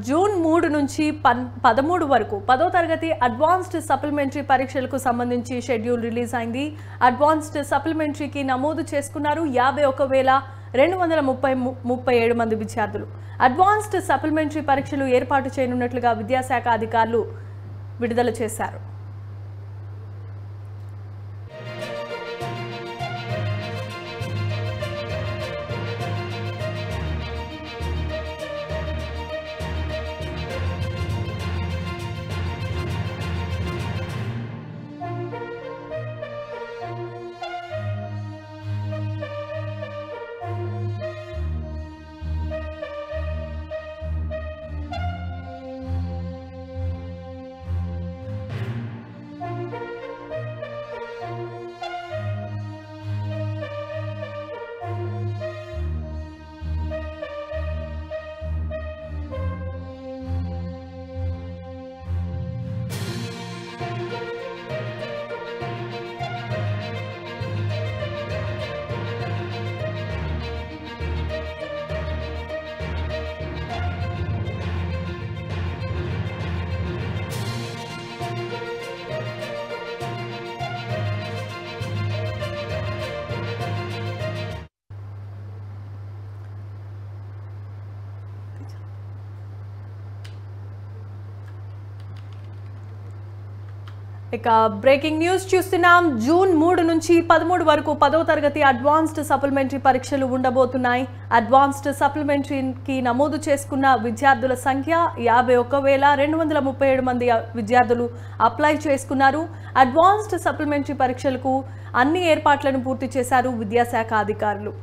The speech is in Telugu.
జూన్ 3 నుంచి 13 వరకు 10వ తరగతి అడ్వాన్స్డ్ సప్లిమెంటరీ పరీక్షలకు సంబంధించి షెడ్యూల్ రిలీజ్ అయింది. అడ్వాన్స్డ్ సప్లిమెంటరీకి నమోదు చేసుకున్నారు 51,237 మంది విద్యార్థులు. అడ్వాన్స్డ్ సప్లిమెంటరీ పరీక్షలు ఏర్పాటు చేయనున్నట్లుగా విద్యాశాఖ అధికారులు విడుదల చేశారు. ఇక బ్రేకింగ్ న్యూస్ చూస్తున్నాం. జూన్ 3 నుంచి 13 వరకు 10వ తరగతి అడ్వాన్స్డ్ సప్లిమెంటరీ పరీక్షలు ఉండబోతున్నాయి. అడ్వాన్స్డ్ సప్లిమెంటరీకి నమోదు చేసుకున్న విద్యార్థుల సంఖ్య 51,237 మంది విద్యార్థులు అప్లై చేసుకున్నారు. అడ్వాన్స్డ్ సప్లిమెంటరీ పరీక్షలకు అన్ని ఏర్పాట్లను పూర్తి చేశారు విద్యాశాఖ అధికారులు.